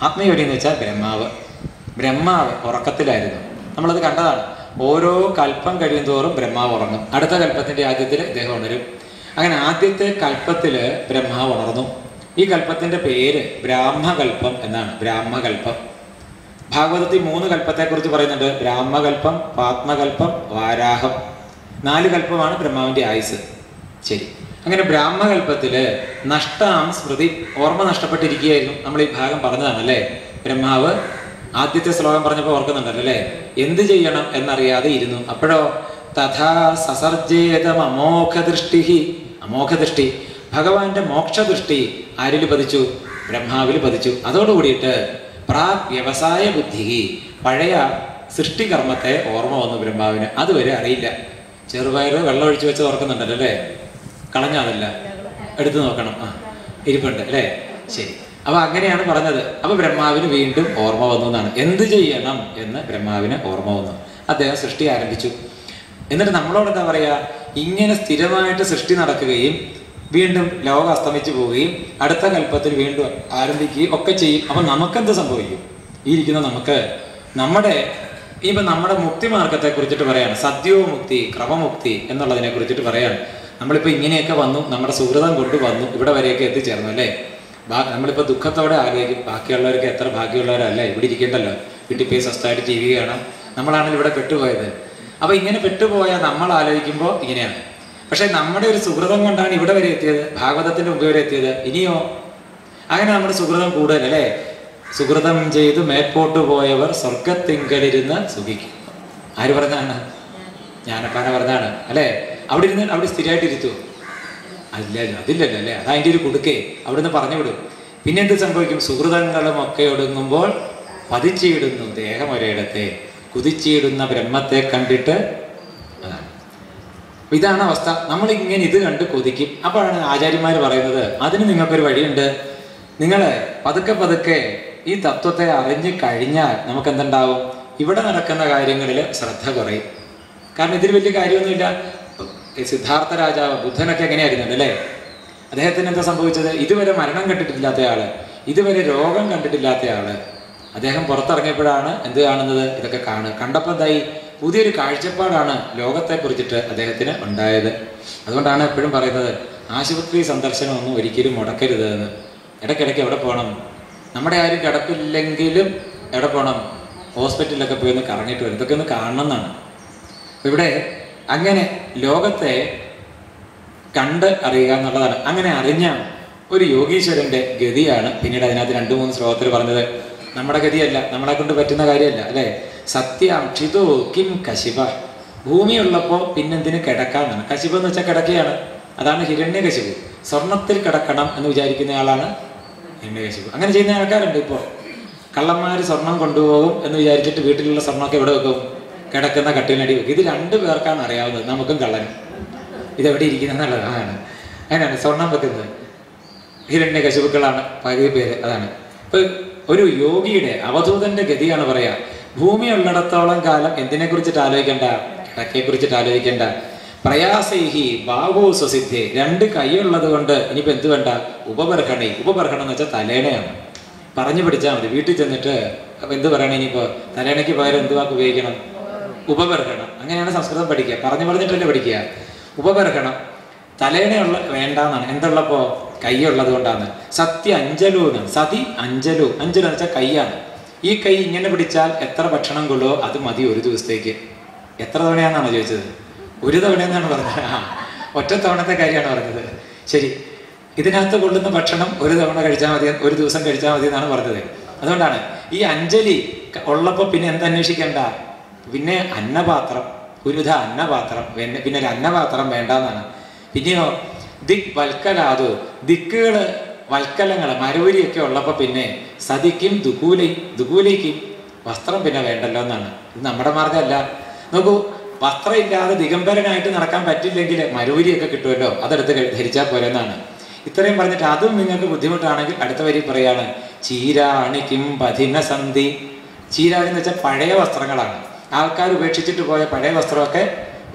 ആത്മയോനി എന്ന് വെച്ചാൽ ബ്രഹ്മാവ്. ബ്രഹ്മാവ് ഉറക്കത്തിലായിരുന്നു. നമ്മളത് കണ്ടതാണ്. ഓരോ കൽപ്പം കഴിയും തോറും ബ്രഹ്മാവ് ഉറങ്ങും. അടുത്ത കൽപ്പത്തിൻ്റെ ആദ്യത്തിൽ ഇദ്ദേഹം ഉണരും. അങ്ങനെ ആദ്യത്തെ കൽപ്പത്തിൽ ബ്രഹ്മാവ് ഉണർന്നു. ഈ കൽപ്പത്തിൻ്റെ പേര് ബ്രാഹ്മകൽപ്പം എന്നാണ്. ബ്രാഹ്മകൽപ്പം. ഭാഗവതത്തിൽ 3 കൽപ്പത്തെക്കുറിച്ച് പറയുന്നുണ്ട്. ബ്രാഹ്മകൽപ്പം, പാത്മകൽപ്പം, വാരാഹം. 4 കൽപ്പമാണ് ബ്രഹ്മാവിൻ്റെ ആയുസ്. ശരി, അങ്ങനെ ബ്രാഹ്മകൽപ്പത്തിൽ നഷ്ടാം സ്മൃതി, ഓർമ്മ നഷ്ടപ്പെട്ടിരിക്കുകയായിരുന്നു. നമ്മൾ ഈ ഭാഗം പറഞ്ഞതാണ് അല്ലേ. ബ്രഹ്മാവ് ആദ്യത്തെ ശ്ലോകം പറഞ്ഞപ്പോൾ ഓർക്കുന്നുണ്ടല്ലോ അല്ലേ. എന്ത് ചെയ്യണം എന്നറിയാതെ ഇരുന്നു. അപ്പോഴോ തഥാ സസർജേതം അമോഘദൃഷ്ടി. അമോഘദൃഷ്ടി, ഭഗവാന്റെ മോക്ഷദൃഷ്ടി ആരിൽ പതിച്ചു? ബ്രഹ്മാവിൽ പതിച്ചു. അതോടുകൂടിയിട്ട് പ്രാഗ് വ്യവസായ ബുദ്ധി, പഴയ സൃഷ്ടികർമ്മത്തെ ഓർമ്മ വന്നു ബ്രഹ്മാവിന്. അതുവരെ അറിയില്ല. ചെറുപയർ വെള്ളം ഒഴിച്ചു വെച്ച് ഓർക്കുന്നുണ്ടല്ലോ അല്ലേ. കളഞ്ഞാതല്ല, എടുത്തു നോക്കണം. ഇരിപ്പുണ്ട് അല്ലേ. ശരി, അപ്പൊ അങ്ങനെയാണ് പറഞ്ഞത്. അപ്പൊ ബ്രഹ്മാവിന് വീണ്ടും ഓർമ്മ വന്നു എന്നാണ്. എന്ത് ചെയ്യണം എന്ന് ബ്രഹ്മാവിന് ഓർമ്മ വന്നു. അദ്ദേഹം സൃഷ്ടി ആരംഭിച്ചു. എന്നിട്ട് നമ്മളോട് എന്താ പറയാ, ഇങ്ങനെ സ്ഥിരമായിട്ട് സൃഷ്ടി നടക്കുകയും വീണ്ടും ലോകം അസ്തമിച്ചു പോവുകയും അടുത്ത കൽപ്പത്തിൽ വീണ്ടും ആരംഭിക്കുകയും ഒക്കെ ചെയ്യും. അപ്പൊ നമുക്കെന്ത് സംഭവിക്കും? ഈ ഇരിക്കുന്ന നമുക്ക് നമ്മുടെ മുക്തി മാർഗത്തെ കുറിച്ചിട്ട് പറയാണ്. സദ്യോമുക്തി, ക്രമമുക്തി എന്നുള്ളതിനെ കുറിച്ചിട്ട് പറയാണ്. നമ്മളിപ്പോൾ ഇങ്ങനെയൊക്കെ വന്നു, നമ്മുടെ സുഹൃതം കൊണ്ട് വന്നു, ഇവിടെ വരെയൊക്കെ എത്തിച്ചേർന്നു അല്ലേ. നമ്മളിപ്പോൾ ദുഃഖത്തോടെ ആലോചിക്കും, ബാക്കിയുള്ളവർക്ക് എത്ര ഭാഗ്യമുള്ളവരല്ലേ, ഇവിടെ ഇരിക്കേണ്ടല്ലോ, വീട്ടിൽ പോയി സ്വസ്ഥമായിട്ട് ജീവിക്കുകയാണ്. നമ്മളാണെങ്കിൽ ഇവിടെ പെട്ടുപോയത്. അപ്പോൾ ഇങ്ങനെ പെട്ടുപോയാൽ നമ്മൾ ആലോചിക്കുമ്പോൾ ഇങ്ങനെയാണ്. പക്ഷെ നമ്മുടെ ഒരു സുഹൃതം കൊണ്ടാണ് ഇവിടെ വരെ എത്തിയത്, ഭാഗവതത്തിൻ്റെ മുമ്പ് വരെ എത്തിയത്. ഇനിയോ അങ്ങനെ നമ്മുടെ സുഹൃതം കൂടുതലല്ലേ. സുഹൃതം ചെയ്ത് മേൽപോട്ട് പോയവർ സ്വർഗത്തിങ്കലിരുന്ന് സുഖിക്കും. ആര് പറഞ്ഞാണ്? ജ്ഞാനപ്പാന പറഞ്ഞാണ് അല്ലേ. അവിടെ ഇരുന്ന് അവിടെ സ്ഥിരമായിട്ട് ഇരുത്തുമോ? അതില്ലല്ലോ അല്ലേ. അതതിൻ്റെ ഒരു കുടുക്കേ. അവിടുന്ന് പറഞ്ഞു വിടും. പിന്നെ എന്ത് സംഭവിക്കും? സുഹൃതങ്ങളും ഒക്കെ ഒടുങ്ങുമ്പോൾ പതിച്ചിടുന്നു ദേഹം ഒരിടത്തെ, കുതിച്ചിടുന്ന ബ്രഹ്മത്തെ കണ്ടിട്ട്. അതാണ്, ഇതാണ് അവസ്ഥ. നമ്മളിങ്ങനെ ഇത് കണ്ട് കൊതിക്കും. അപ്പോഴാണ് ആചാര്യന്മാർ പറയുന്നത്, അതിന് നിങ്ങൾക്കൊരു വഴിയുണ്ട്. നിങ്ങൾ പതുക്കെ പതുക്കെ ഈ തത്വത്തെ അറിഞ്ഞു കഴിഞ്ഞാൽ നമുക്ക് എന്തുണ്ടാവും? ഇവിടെ നടക്കുന്ന കാര്യങ്ങളിൽ ശ്രദ്ധ കുറയും. കാരണം ഇതിൽ വലിയ കാര്യമൊന്നുമില്ല. സിദ്ധാർത്ഥ രാജാവ്, ബുദ്ധനൊക്കെ എങ്ങനെയായിരുന്നുണ്ട് അല്ലേ. അദ്ദേഹത്തിന് എന്താ സംഭവിച്ചത്? ഇതുവരെ മരണം കണ്ടിട്ടില്ലാത്ത ആള്, ഇതുവരെ രോഗം കണ്ടിട്ടില്ലാത്ത ആള്, അദ്ദേഹം പുറത്തിറങ്ങിയപ്പോഴാണ് എന്ത് കാണുന്നത്? ഇതൊക്കെ കണ്ടപ്പോൾ എന്തായി? പുതിയൊരു കാഴ്ചപ്പാടാണ് ലോകത്തെ കുറിച്ചിട്ട് അദ്ദേഹത്തിന് ഉണ്ടായത്. അതുകൊണ്ടാണ് എപ്പോഴും പറയുന്നത്, ആശുപത്രി സന്ദർശനമൊന്നും ഒരിക്കലും മുടക്കരുത് എന്ന്. ഇടയ്ക്കിടയ്ക്ക് എവിടെ പോകണം? നമ്മുടെ ആരും കിടപ്പില്ലെങ്കിലും എവിടെ പോകണം? ഹോസ്പിറ്റലിലൊക്കെ പോയി ഒന്ന് കറങ്ങിയിട്ട് വരും. ഇതൊക്കെ ഒന്ന് കാണണം എന്നാണ്. ഇവിടെ അങ്ങനെ ലോകത്തെ കണ്ട് അറിയുക എന്നുള്ളതാണ്. അങ്ങനെ അറിഞ്ഞ ഒരു യോഗീശ്വരൻ്റെ ഗതിയാണ് പിന്നീട് അതിനകത്ത് 2-3 ശ്ലോകത്തിൽ പറഞ്ഞത്. നമ്മുടെ ഗതിയല്ല, നമ്മളെ കൊണ്ട് പറ്റുന്ന കാര്യമല്ല അല്ലേ. സത്യം ക്ഷിതോ കിം കശിപ. ഭൂമിയുള്ളപ്പോൾ പിന്നെന്തിന് കിടക്കാമെന്നാണ്. കശിപ് എന്ന് വെച്ചാൽ കിടക്കുകയാണ്. അതാണ് ഹിരണ്യകശിപു. സ്വർണത്തിൽ കിടക്കണം എന്ന് വിചാരിക്കുന്ന ആളാണ് ഹിരണ്യകശിപു. അങ്ങനെ ചെയ്യുന്ന ആൾക്കാരുണ്ട്. ഇപ്പോൾ കള്ളന്മാർ സ്വർണം കൊണ്ടുപോകും എന്ന് വിചാരിച്ചിട്ട് വീട്ടിലുള്ള സ്വർണ്ണമൊക്കെ എവിടെ വെക്കും? കിടക്കുന്ന കട്ടിലിനടി വെക്കും. ഇത് 2 പേർക്കാണ് അറിയാവുന്നത്, നമുക്കും കള്ളനും. ഇതെവിടെ ഇരിക്കുന്ന എന്നുള്ളതാണ്. അങ്ങനെയാണ് സ്വർണം വെക്കുന്നത്. ഹിരണ്യകശിപുക്കളാണ് പകുതി പേര്. അതാണ് ഇപ്പൊ ഒരു യോഗിയുടെ അവധൂതന്റെ ഗതിയാണ് പറയാ. ഭൂമി ഉള്ളിടത്തോളം കാലം എന്തിനെ കുറിച്ചിട്ട് ആലോചിക്കേണ്ട? കിടക്കയെ കുറിച്ചിട്ട് ആലോചിക്കേണ്ട. പ്രയാസൈഹി ബാഹോ സ്വസിദ്ധേ. 2 കൈയുള്ളത് കൊണ്ട് ഇനിയിപ്പോൾ എന്ത് വേണ്ട? ഉപബർഹണി. ഉപബർഹണം എന്ന് വെച്ചാൽ തലേണയാണ്. പറഞ്ഞു പഠിച്ചാൽ മതി. വീട്ടിൽ ചെന്നിട്ട് അപ്പം എന്ത് പറയണം? ഇനിയിപ്പോൾ തലേണയ്ക്ക് പകരം എന്ത് വാക്ക് ഉപയോഗിക്കണം? ഉപബർഹണം. അങ്ങനെയാണ് സംസ്കൃതം പഠിക്കുക. പറഞ്ഞിട്ടല്ലേ പഠിക്കുക. ഉപബർഹണം. തലേണയുള്ള വേണ്ടാന്നാണ്. എന്തുള്ളപ്പോ? കൈയുള്ളത് കൊണ്ടാണ്. സത്യ അഞ്ചലു എന്നാണ്. സതി അഞ്ചലു. അഞ്ചലു എന്ന് വെച്ചാൽ കൈയാണ്. ഈ കൈ ഇങ്ങനെ പിടിച്ചാൽ എത്ര ഭക്ഷണം കൊള്ളുമോ അത് മതി ഒരു ദിവസത്തേക്ക്. എത്ര തവണയാണെന്നാണ് ചോദിച്ചത്? 1 തവണയെന്നാണ് പറഞ്ഞത്. ഒറ്റ തവണത്തെ കാര്യമാണ് പറഞ്ഞത്. ശരി, ഇതിനകത്ത് കൊള്ളുന്ന ഭക്ഷണം 1 തവണ കഴിച്ചാൽ മതി, 1 ദിവസം കഴിച്ചാൽ മതി എന്നാണ് പറഞ്ഞത്. അതുകൊണ്ടാണ് ഈ അഞ്ജലി ഉള്ളപ്പോൾ പിന്നെ എന്തന്വേഷിക്കേണ്ട? പിന്നെ അന്നപാത്രം, ഗുരുധ അന്നപാത്രം, പിന്നെ ഒരു അന്നപാത്രം വേണ്ടെന്നാണ്. പിന്നെയോ ദിക് വൽക്കലാതു. ദിക്കുകൾ, വൽക്കലങ്ങൾ, മരൂരിയൊക്കെ ഉള്ളപ്പോൾ പിന്നെ സതിക്കും ദുകൂലയ്ക്കും വസ്ത്രം പിന്നെ വേണ്ടല്ലോ എന്നാണ്. ഇത് നമ്മുടെ മാർഗമല്ല. നോക്കൂ, വസ്ത്രം ഇല്ലാതെ ദിഗംബരനായിട്ട് നടക്കാൻ പറ്റില്ലെങ്കിൽ മരൂരിയൊക്കെ കിട്ടുമല്ലോ, അതെടുത്ത് ധരിച്ചാൽ പോലെ എന്നാണ്. ഇത്രയും പറഞ്ഞിട്ട് അതും നിങ്ങൾക്ക് ബുദ്ധിമുട്ടാണെങ്കിൽ അടുത്ത വരി പറയാണ്, ചീരാണിക്കും പതിന സന്ധി. ചീരാണെന്ന് വെച്ചാൽ പഴയ വസ്ത്രങ്ങളാണ്. ആൾക്കാർ ഉപേക്ഷിച്ചിട്ട് പോയ പഴയ വസ്ത്രമൊക്കെ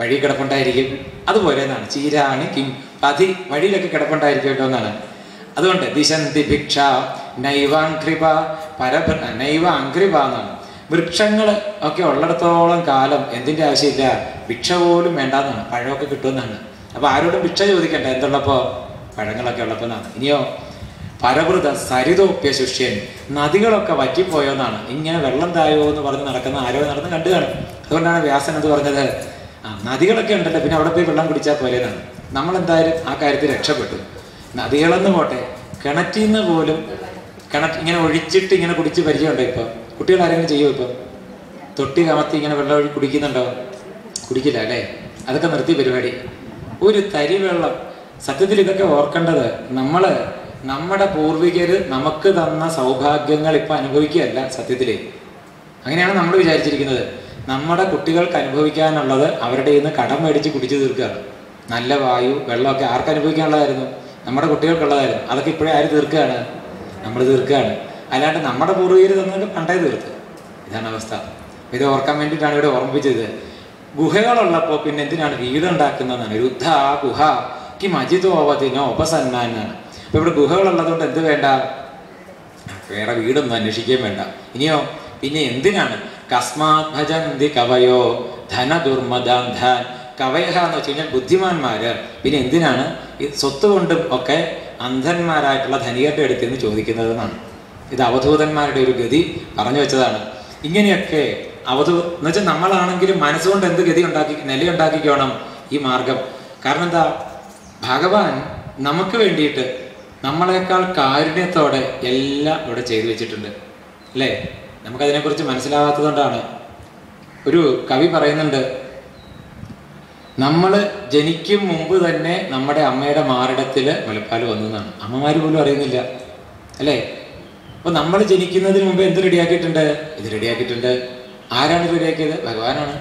വഴി കിടപ്പുണ്ടായിരിക്കും. അതുപോലെ എന്നാണ്. ചീരാണി കിം പതി, വഴിയിലൊക്കെ കിടപ്പുണ്ടായിരിക്കുമല്ലോ എന്നാണ്. അതുകൊണ്ട് ദിശന്തി ഭിക്ഷ നൈവാംഘ്രിപ നൈവ അംഘ്രിപ എന്നാണ്. വൃക്ഷങ്ങൾ ഒക്കെ ഉള്ളിടത്തോളം കാലം എന്തിൻ്റെ ആവശ്യമില്ല, ഭിക്ഷ പോലും വേണ്ടാന്നാണ്, പഴമൊക്കെ കിട്ടുമെന്നാണ്. അപ്പോൾ ആരോടും ഭിക്ഷ ചോദിക്കണ്ട, എന്തുള്ളപ്പോൾ പഴങ്ങളൊക്കെ ഉള്ളപ്പോൾ എന്നാണ്. ഇനിയോ പരവൃത സരിതോപ്യ ശുഷ്യൻ, നദികളൊക്കെ വറ്റിപ്പോയോന്നാണ്. ഇങ്ങനെ വെള്ളം തായോ എന്ന് പറഞ്ഞ് നടക്കുന്ന ആരോ നടന്ന് കണ്ടു കാണും. അതുകൊണ്ടാണ് വ്യാസൻ എന്ന് പറഞ്ഞത്, നദികളൊക്കെ ഉണ്ടല്ലോ, പിന്നെ അവിടെ പോയി വെള്ളം കുടിച്ചാൽ പോലെന്നാണ്. നമ്മളെന്തായാലും ആ കാര്യത്തിൽ രക്ഷപ്പെട്ടു. നദികളെന്ന് പോട്ടെ, കിണറ്റിൽ നിന്ന് പോലും ഇങ്ങനെ ഒഴിച്ചിട്ട് ഇങ്ങനെ കുടിച്ച് പരിചയമുണ്ടോ? ഇപ്പോൾ കുട്ടികൾ ആരെങ്കിലും ചെയ്യുമോ? ഇപ്പം തൊട്ടി കമത്തി ഇങ്ങനെ വെള്ളം ഒഴി കുടിക്കുന്നുണ്ടോ? കുടിക്കില്ല അല്ലേ? അതൊക്കെ നിർത്തി പരിപാടി. ഒരു തരി വെള്ളം. സത്യത്തിൽ ഇതൊക്കെ ഓർക്കേണ്ടത്, നമ്മുടെ പൂർവികർ നമുക്ക് തന്ന സൗഭാഗ്യങ്ങൾ ഇപ്പം അനുഭവിക്കുകയല്ല. സത്യത്തിൽ അങ്ങനെയാണ് നമ്മൾ വിചാരിച്ചിരിക്കുന്നത്. നമ്മുടെ കുട്ടികൾക്ക് അനുഭവിക്കാനുള്ളത് അവരുടെ നിന്ന് കടം മേടിച്ച് കുടിച്ചു തീർക്കുകയാണ്. നല്ല വായു വെള്ളമൊക്കെ ആർക്ക് അനുഭവിക്കാനുള്ളതായിരുന്നു? നമ്മുടെ കുട്ടികൾക്കുള്ളതായിരുന്നു. അതൊക്കെ ഇപ്പോഴേ ആര് തീർക്കുകയാണ്? നമ്മൾ തീർക്കുകയാണ്. അല്ലാണ്ട് നമ്മുടെ പൂർവികർ തന്നൊക്കെ പണ്ടേ തീർത്ത്. ഇതാണ് അവസ്ഥ. ഇത് ഓർക്കാൻ വേണ്ടിയിട്ടാണ് ഇവിടെ ഓർമ്മിപ്പിച്ചത്. ഗുഹകളുള്ളപ്പോൾ പിന്നെ എന്തിനാണ് വീടുണ്ടാക്കുന്നതെന്നാണ്. രുദ്ധ ഗുഹ കിം അജിതോവതിനോ ഉപസന്നാനാണ്. അപ്പോൾ ഇവിടെ ഗുഹകളുള്ളതുകൊണ്ട് എന്ത് വേണ്ട? വേറെ വീടൊന്നും അന്വേഷിക്കുകയും വേണ്ട. ഇനിയോ പിന്നെ എന്തിനാണ്? കസ്മാത് ഭജന്തി കവയോ ധന ദുർമദാൻ ധാൻ. കവയഹ എന്ന് വെച്ച് കഴിഞ്ഞാൽ ബുദ്ധിമാന്മാര്. പിന്നെ എന്തിനാണ് ഈ സ്വത്ത് കൊണ്ടും ഒക്കെ അന്ധന്മാരായിട്ടുള്ള ധനികരുടെ അടുത്ത് നിന്ന് ചോദിക്കുന്നതെന്നാണ്. ഇത് അവധൂതന്മാരുടെ ഒരു ഗതി പറഞ്ഞു വെച്ചതാണ്. ഇങ്ങനെയൊക്കെ എന്ന് വെച്ചാൽ നമ്മളാണെങ്കിലും മനസ്സുകൊണ്ട് എന്ത് ഗതി നിലയുണ്ടാക്കിക്കോണം ഈ മാർഗം. കാരണം എന്താ? ഭഗവാൻ നമുക്ക് വേണ്ടിയിട്ട് നമ്മളെക്കാൾ കാരുണ്യത്തോടെ എല്ലാം ഇവിടെ ചെയ്തു വെച്ചിട്ടുണ്ട് അല്ലേ? നമുക്കതിനെക്കുറിച്ച് മനസ്സിലാവാത്തത് കൊണ്ടാണ്. ഒരു കവി പറയുന്നുണ്ട്, നമ്മൾ ജനിക്കും മുമ്പ് തന്നെ നമ്മുടെ അമ്മയുടെ മാറിടത്തിൽ മുലപ്പാൽ വന്നു എന്നാണ്. അമ്മമാർ പോലും അറിയുന്നില്ല അല്ലേ? അപ്പോൾ നമ്മൾ ജനിക്കുന്നതിന് മുമ്പ് എന്ത് റെഡിയാക്കിയിട്ടുണ്ട്? ഇത് റെഡിയാക്കിയിട്ടുണ്ട്. ആരാണ് ഇത് റെഡിയാക്കിയത്? ഭഗവാനാണ്.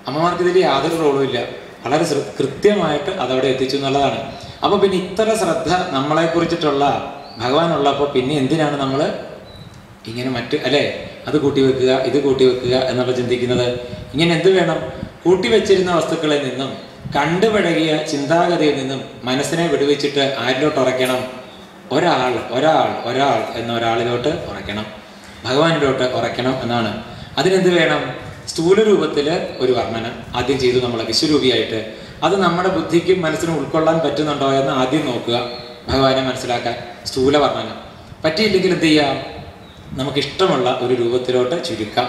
അമ്മമാർക്ക് ഇതിൽ യാതൊരു റോളും ഇല്ല. വളരെ കൃത്യമായിട്ട് അതവിടെ എത്തിച്ചു എന്നുള്ളതാണ്. അപ്പോൾ പിന്നെ ഇത്ര ശ്രദ്ധ നമ്മളെ കുറിച്ചിട്ടുള്ള ഭഗവാനുള്ളപ്പോൾ പിന്നെ എന്തിനാണ് നമ്മൾ ഇങ്ങനെ അല്ലേ അത് കൂട്ടി വെക്കുക ഇത് കൂട്ടി വെക്കുക എന്നുള്ള ചിന്തിക്കുന്നത്? ഇങ്ങനെ എന്ത് വേണം? കൂട്ടിവെച്ചിരുന്ന വസ്തുക്കളിൽ നിന്നും കണ്ടുപഴകിയ ചിന്താഗതിയിൽ നിന്നും മനസ്സിനെ വിടുവിച്ചിട്ട് ആരിലോട്ട് ഉറയ്ക്കണം? ഒരാൾ എന്നൊരാളിലോട്ട് ഉറയ്ക്കണം, ഭഗവാനിലോട്ട് ഉറയ്ക്കണം എന്നാണ്. അതിനെന്ത് വേണം? സ്ഥൂല രൂപത്തിൽ ഒരു വർണ്ണന ആദ്യം ചെയ്തു നമ്മൾ വിശ്വരൂപിയായിട്ട്. അത് നമ്മുടെ ബുദ്ധിക്കും മനസ്സിനും ഉൾക്കൊള്ളാൻ പറ്റുന്നുണ്ടോ എന്ന് ആദ്യം നോക്കുക, ഭഗവാനെ മനസ്സിലാക്കാൻ. സ്ഥൂല വർണ്ണന പറ്റിയില്ലെങ്കിൽ എന്ത് ചെയ്യാം? നമുക്കിഷ്ടമുള്ള ഒരു രൂപത്തിലോട്ട് ചുരുക്കാം.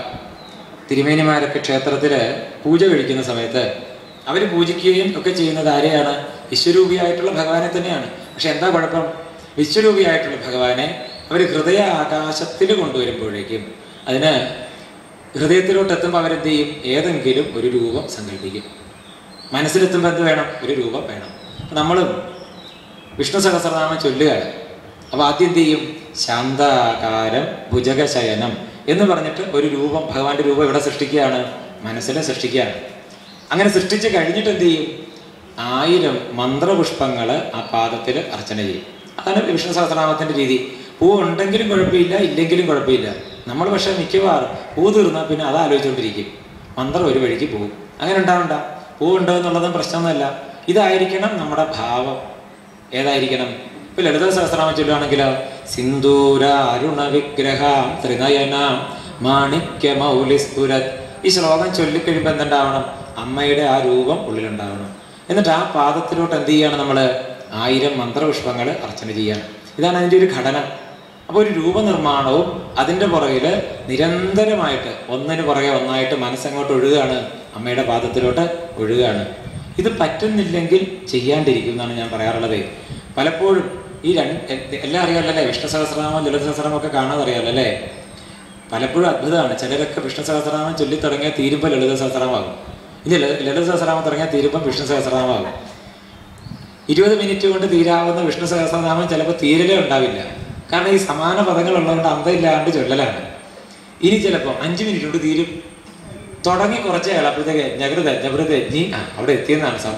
തിരുമേനിമാരൊക്കെ ക്ഷേത്രത്തിൽ പൂജ കഴിക്കുന്ന സമയത്ത് അവർ പൂജിക്കുകയും ഒക്കെ ചെയ്യുന്നത് ആരെയാണ്? വിശ്വരൂപിയായിട്ടുള്ള ഭഗവാനെ തന്നെയാണ്. പക്ഷെ എന്താ കുഴപ്പം? വിശ്വരൂപിയായിട്ടുള്ള ഭഗവാനെ അവർ ഹൃദയ ആകാശത്തിൽ കൊണ്ടുവരുമ്പോഴേക്കും അതിന് ഹൃദയത്തിലോട്ട് എത്തുമ്പോൾ അവരെന്ത് ചെയ്യും? ഏതെങ്കിലും ഒരു രൂപം സങ്കല്പിക്കും. മനസ്സിലെത്തുമ്പോൾ എന്ത് വേണം? ഒരു രൂപം വേണം. നമ്മളും വിഷ്ണു സഹസ്രനാമം ചൊല്ലുകയാണ്. അപ്പോൾ ആദ്യം എന്ത് ചെയ്യും? ശാന്താകാരം ഭുജഗശയനം എന്ന് പറഞ്ഞിട്ട് ഒരു രൂപം, ഭഗവാന്റെ രൂപം ഇവിടെ സൃഷ്ടിക്കുകയാണ്, മനസ്സിനെ സൃഷ്ടിക്കുകയാണ്. അങ്ങനെ സൃഷ്ടിച്ച് കഴിഞ്ഞിട്ട് എന്ത് ചെയ്യും? 1000 മന്ത്രപുഷ്പങ്ങൾ ആ പാദത്തിൽ അർച്ചന ചെയ്യും. അതാണ് വിഷ്ണു സഹസ്രനാമത്തിൻ്റെ രീതി. പൂ ഉണ്ടെങ്കിലും കുഴപ്പമില്ല, ഇല്ലെങ്കിലും കുഴപ്പമില്ല. നമ്മൾ പക്ഷേ മിക്കവാറും പൂ തീർന്നാൽ പിന്നെ അത് ആലോചിച്ചുകൊണ്ടിരിക്കും, മന്ത്രം ഒരു വഴിക്ക് പോകും. അങ്ങനെ ഉണ്ടാവണ്ട. പൂ ഉണ്ടോ എന്നുള്ളതും പ്രശ്നമൊന്നുമല്ല. ഇതായിരിക്കണം നമ്മുടെ ഭാവം. ഏതായിരിക്കണം? ഇപ്പൊ ലളിത സഹസ്രനാമം ചൊല്ലുകയാണെങ്കിലോ സിന്ദൂര അരുണ വിഗ്രഹം ത്രിനയനം മാണിക്യ മൗലിസ്ഫുരത്. ഈ ശ്ലോകം ചൊല്ലിക്കഴിയുമ്പോൾ എന്തുണ്ടാവണം? അമ്മയുടെ ആ രൂപം ഉള്ളിലുണ്ടാവണം. എന്നിട്ട് ആ പാദത്തിലോട്ട് എന്ത് ചെയ്യണം? നമ്മൾ 1000 മന്ത്രപുഷ്പങ്ങൾ അർച്ചന ചെയ്യണം. ഇതാണ് അതിൻ്റെ ഒരു ഘടന. അപ്പോൾ ഒരു രൂപനിർമ്മാണവും അതിൻ്റെ പുറകിൽ നിരന്തരമായിട്ട് ഒന്നിന് പുറകെ ഒന്നായിട്ട് മനസ്സങ്ങോട്ട് ഒഴുകുകയാണ്, അമ്മയുടെ പാദത്തിലോട്ട് ഒഴുകുകയാണ്. ഇത് പറ്റുന്നില്ലെങ്കിൽ ചെയ്യാണ്ടിരിക്കും എന്നാണ് ഞാൻ പറയാറുള്ളത്. പലപ്പോഴും ഈ എല്ലാം അറിയാമല്ലേ? വിഷ്ണു സഹസ്രനാമം ലളിത സഹസ്രനാമം ഒക്കെ കാണാതെ അറിയാമല്ലോ അല്ലേ? പലപ്പോഴും അത്ഭുതമാണ്. ചിലരൊക്കെ വിഷ്ണു സഹസ്രനാമം ചൊല്ലി തുടങ്ങിയാൽ തീരുമ്പോൾ ലളിത സഹസ്രനാമാകും. ഇനി ലളിത സഹസ്രനാമം തുടങ്ങിയാൽ തീരുമ്പോൾ വിഷ്ണു സഹസ്രനാമാകും. 20 മിനിറ്റ് കൊണ്ട് തീരാവുന്ന വിഷ്ണു സഹസ്രനാമം ചിലപ്പോൾ തീരലേ ഉണ്ടാവില്ല. കാരണം ഈ സമാന പദങ്ങളുള്ളതുകൊണ്ട് അന്തമില്ലാണ്ട് ചൊല്ലലാണ്. ഇനി ചിലപ്പോൾ 5 മിനിറ്റ് കൊണ്ട് തീരും. തുടങ്ങി കുറച്ചേ അപ്പോഴത്തേക്ക് ജഗൃത അവിടെ എത്തിയെന്നാണ് സംഭവം.